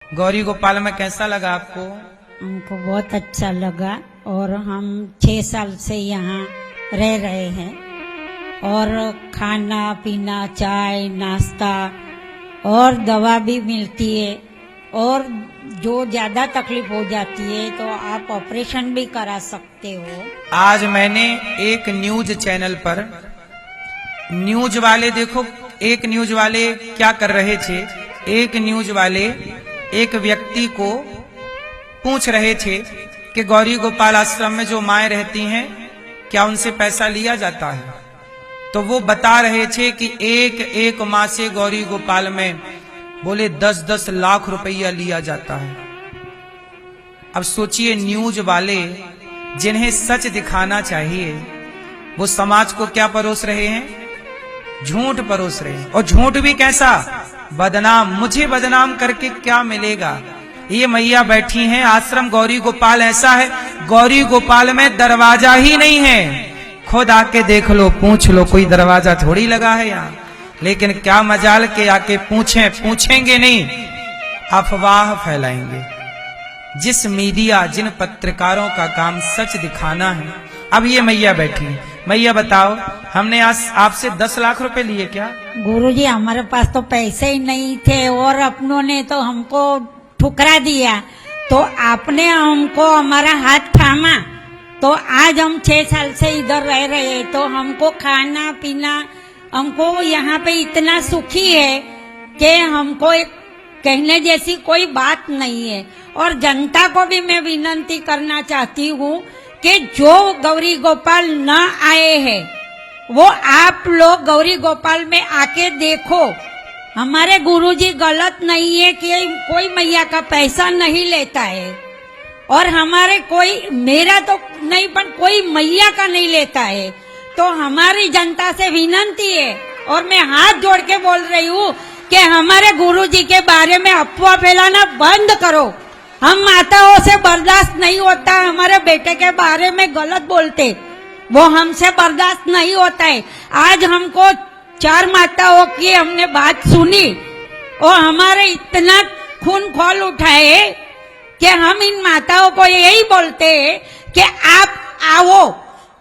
गौरी गोपाल में कैसा लगा आपको? हमको बहुत अच्छा लगा और हम 6 साल से यहाँ रह रहे हैं और खाना पीना चाय नाश्ता और दवा भी मिलती है और जो ज्यादा तकलीफ हो जाती है तो आप ऑपरेशन भी करा सकते हो। आज मैंने एक न्यूज चैनल पर न्यूज वाले देखो, एक न्यूज वाले क्या कर रहे थे, एक न्यूज वाले एक व्यक्ति को पूछ रहे थे कि गौरी गोपाल आश्रम में जो माएं रहती हैं क्या उनसे पैसा लिया जाता है? तो वो बता रहे थे कि एक एक माँ से गौरी गोपाल में बोले 10-10 लाख रुपया लिया जाता है। अब सोचिए, न्यूज वाले जिन्हें सच दिखाना चाहिए वो समाज को क्या परोस रहे हैं? झूठ परोस रहे हैं। और झूठ भी कैसा? बदनाम। मुझे बदनाम करके क्या मिलेगा? ये मैया बैठी हैं, आश्रम गौरी गोपाल ऐसा है, गौरी गोपाल में दरवाजा ही नहीं है। खुद आके देख लो, पूछ लो, कोई दरवाजा थोड़ी लगा है यहाँ। लेकिन क्या मजाल के आके पूछेंगे नहीं, अफवाह फैलाएंगे। जिस मीडिया, जिन पत्रकारों का काम सच दिखाना है। अब ये मैया बैठी है, मैया बताओ, हमने आज आपसे 10 लाख रुपए लिए क्या? गुरुजी हमारे पास तो पैसे ही नहीं थे और अपनों ने तो हमको ठुकरा दिया, तो आपने हमको हमारा हाथ थामा, तो आज हम 6 साल से इधर रह रहे हैं, तो हमको खाना पीना, हमको यहाँ पे इतना सुखी है कि हमको एक कहने जैसी कोई बात नहीं है। और जनता को भी मैं विनती करना चाहती हूँ कि जो गौरी गोपाल न आए हैं वो आप लोग गौरी गोपाल में आके देखो। हमारे गुरुजी गलत नहीं है कि कोई मैया का पैसा नहीं लेता है और हमारे कोई, मेरा तो नहीं पर कोई मैया का नहीं लेता है। तो हमारी जनता से विनती है और मैं हाथ जोड़ के बोल रही हूँ कि हमारे गुरुजी के बारे में अफवाह फैलाना बंद करो। हम माताओं से बर्दाश्त नहीं होता, हमारे बेटे के बारे में गलत बोलते, वो हमसे बर्दाश्त नहीं होता है। आज हमको 4 माताओं की हमने बात सुनी और हमारे इतना खून खौल उठाए कि हम इन माताओं को यही बोलते हैं कि आप आओ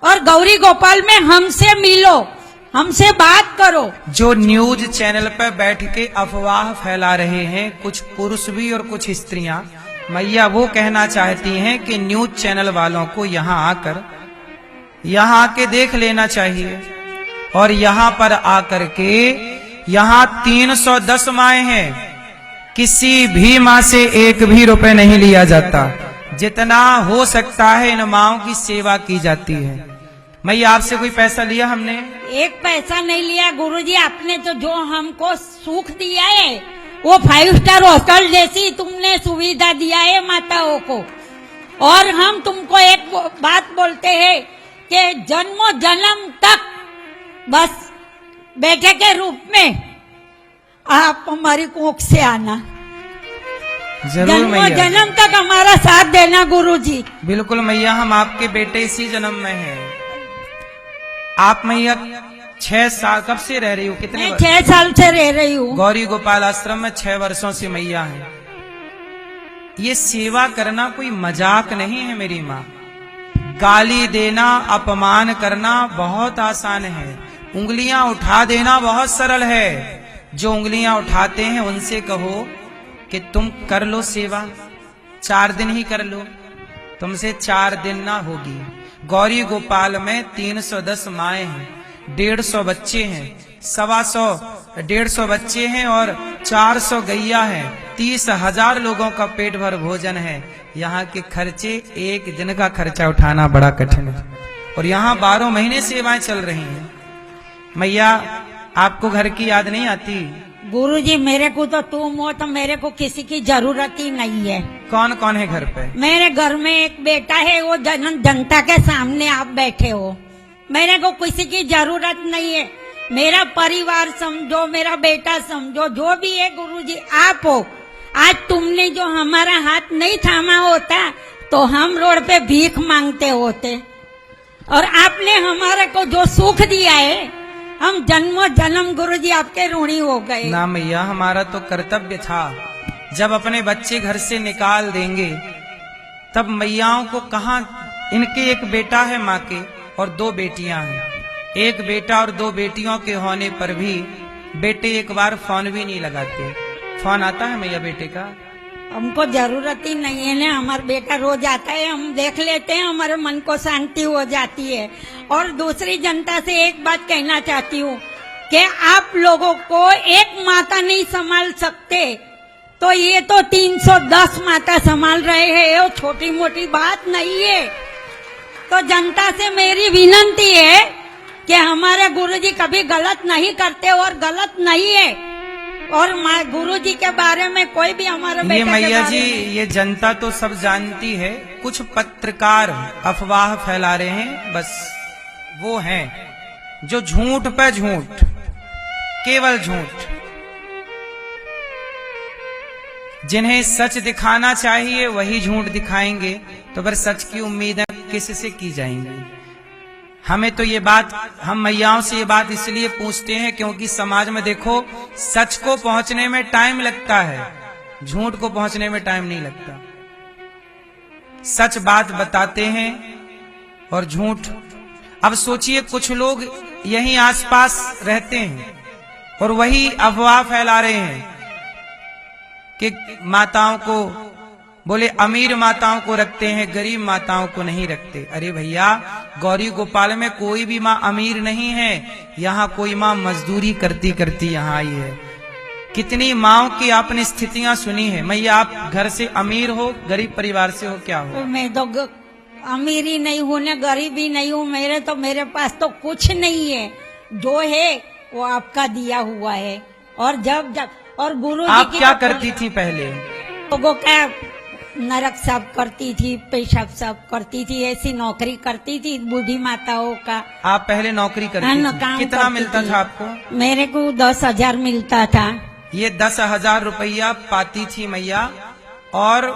और गौरी गोपाल में हमसे मिलो, हमसे बात करो। जो न्यूज चैनल पर बैठ के अफवाह फैला रहे हैं कुछ पुरुष भी और कुछ स्त्रियां, मैया वो कहना चाहती हैं कि न्यूज चैनल वालों को यहाँ आके देख लेना चाहिए। और यहाँ पर आकर के, यहाँ 310 माएं हैं, किसी भी माँ से एक भी रुपए नहीं लिया जाता। जितना हो सकता है इन माओं की सेवा की जाती है। मैया आपसे कोई पैसा लिया हमने? एक पैसा नहीं लिया गुरुजी, आपने तो जो हमको सुख दिया है वो 5 स्टार होटल जैसी तुमने सुविधा दिया है माताओं को। और हम तुमको एक बात बोलते हैं कि जन्मों जन्म तक बस बेटे के रूप में आप हमारी कोख से आना, जन्मों जन्म तक हमारा साथ देना गुरुजी। बिल्कुल मैया, हम आपके बेटे इसी जन्म में हैं। आप मैया 6 साल कब से रह रही हो? कितने? 6 साल से रह रही हूँ गौरी गोपाल आश्रम में। 6 वर्षों से मैया है। ये सेवा करना कोई मजाक नहीं है मेरी माँ। गाली देना, अपमान करना बहुत आसान है, उंगलियां उठा देना बहुत सरल है। जो उंगलियां उठाते हैं उनसे कहो कि तुम कर लो सेवा, 4 दिन ही कर लो, तुमसे 4 दिन ना होगी। गौरी गोपाल में 310 माएं हैं, 150 बच्चे हैं, 125 बच्चे हैं और 400 गैया हैं, 30,000 लोगों का पेट भर भोजन है। यहाँ के खर्चे, एक दिन का खर्चा उठाना बड़ा कठिन है और यहाँ 12 महीने सेवाएं चल रही हैं। मैया आपको घर की याद नहीं आती? गुरुजी मेरे को तो तुम हो, तो मेरे को किसी की जरूरत ही नहीं है। कौन कौन है घर पे? मेरे घर में एक बेटा है, वो जनता के सामने आप बैठे हो। मेरे को किसी की जरूरत नहीं है। मेरा परिवार समझो, मेरा बेटा समझो, जो भी है गुरुजी आप हो। आज तुमने जो हमारा हाथ नहीं थामा होता तो हम रोड पे भीख मांगते होते, और आपने हमारे को जो सुख दिया है, हम जन्मों जन्म गुरुजी आपके ऋणी हो गए। ना मैया, हमारा तो कर्तव्य था जब अपने बच्चे घर से निकाल देंगे तब मैयाओं को कहां, इनके एक बेटा है माँ के और 2 बेटियां हैं। एक बेटा और 2 बेटियों के होने पर भी बेटे एक बार फोन भी नहीं लगाते। फोन आता है मैया बेटे का? हमको जरूरत ही नहीं है ना, हमारा बेटा रोज आता है, हम देख लेते हैं, हमारे मन को शांति हो जाती है। और दूसरी जनता से एक बात कहना चाहती हूँ कि आप लोगों को एक माता नहीं संभाल सकते तो ये तो 310 माता संभाल रहे हैं, ये छोटी मोटी बात नहीं है। तो जनता से मेरी विनती है कि हमारे गुरुजी कभी गलत नहीं करते और गलत नहीं है, और गुरुजी के बारे में कोई भी हमारे ये बेटे के मैया बारे जी, में ये जनता तो सब जानती है, कुछ पत्रकार अफवाह फैला रहे हैं, बस वो हैं जो झूठ पे झूठ, केवल झूठ। जिन्हें सच दिखाना चाहिए वही झूठ दिखाएंगे, तो फिर सच की उम्मीदें किससे की जाएंगी? हमें तो ये बात, हम मैयाओं से ये बात इसलिए पूछते हैं क्योंकि समाज में देखो सच को पहुंचने में टाइम लगता है, झूठ को पहुंचने में टाइम नहीं लगता। सच बात बताते हैं और झूठ। अब सोचिए कुछ लोग यहीं आसपास रहते हैं और वही अफवाह फैला रहे हैं कि माताओं को, बोले अमीर माताओं को रखते हैं, गरीब माताओं को नहीं रखते। अरे भैया, गौरी गोपाल में कोई भी माँ अमीर नहीं है, यहाँ कोई माँ मजदूरी करती करती यहाँ आई है। कितनी माँओं की आपने स्थितियां सुनी है। मैया आप घर से अमीर हो, गरीब परिवार से हो, क्या हो? मैं तो अमीर ही नहीं हूँ ना, गरीब ही नहीं हूँ, मेरे पास तो कुछ नहीं है, जो है वो आपका दिया हुआ है। और जब और गुरु आप क्या करती थी पहले? लोगों का नरक साफ करती थी, पेशाब साफ करती थी, ऐसी नौकरी करती थी बूढ़ी माताओं का। आप पहले नौकरी करती थी? कितना मिलता था आपको? मेरे को 10,000 मिलता था। ये 10,000 रुपया पाती थी मैया और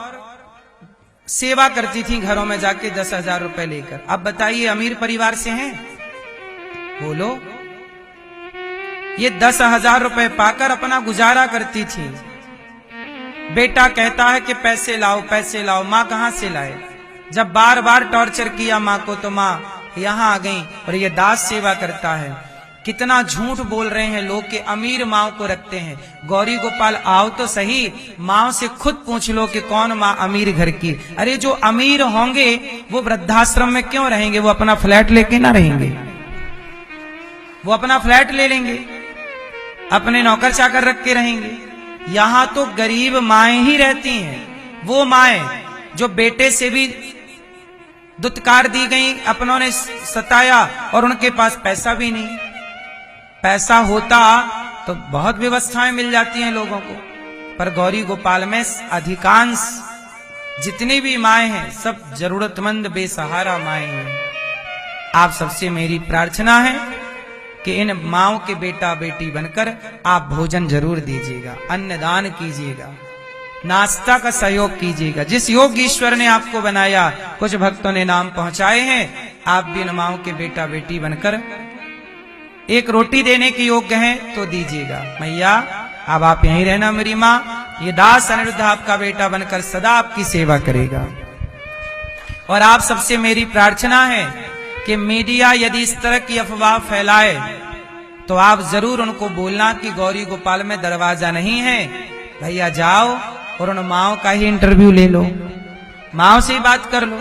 सेवा करती थी घरों में जाके 10,000 रुपए लेकर। अब बताइए अमीर परिवार से हैं? बोलो। ये 10,000 रुपए पाकर अपना गुजारा करती थी। बेटा कहता है कि पैसे लाओ पैसे लाओ, माँ कहाँ से लाए? जब बार बार टॉर्चर किया माँ को तो माँ यहाँ आ गई और ये दास सेवा करता है। कितना झूठ बोल रहे हैं लोग कि अमीर माँ को रखते हैं। गौरी गोपाल आओ तो सही, माँ से खुद पूछ लो कि कौन माँ अमीर घर की। अरे जो अमीर होंगे वो वृद्धाश्रम में क्यों रहेंगे? वो अपना फ्लैट लेके ना रहेंगे? वो अपना फ्लैट ले लेंगे, अपने नौकर चाकर रख के रहेंगे। यहाँ तो गरीब माएं ही रहती हैं, वो माएं जो बेटे से भी दुत्कार दी गई, अपनों ने सताया और उनके पास पैसा भी नहीं। पैसा होता तो बहुत व्यवस्थाएं मिल जाती हैं लोगों को, पर गौरी गोपाल में अधिकांश जितनी भी माएं हैं सब जरूरतमंद बेसहारा माएं हैं। आप सबसे मेरी प्रार्थना है कि इन माओं के बेटा बेटी बनकर आप भोजन जरूर दीजिएगा, अन्नदान कीजिएगा, नाश्ता का सहयोग कीजिएगा। जिस योग ईश्वर ने आपको बनाया, कुछ भक्तों ने नाम पहुंचाए हैं, आप भी इन माओं के बेटा बेटी बनकर एक रोटी देने के योग्य हैं तो दीजिएगा। मैया अब आप यहीं रहना मेरी माँ, ये दास अनिरुद्ध आपका बेटा बनकर सदा आपकी सेवा करेगा। और आप सबसे मेरी प्रार्थना है कि मीडिया यदि इस तरह की अफवाह फैलाए तो आप जरूर उनको बोलना कि गौरी गोपाल में दरवाजा नहीं है, भैया जाओ और उन माओं का ही इंटरव्यू ले लो, माओं से ही बात कर लो।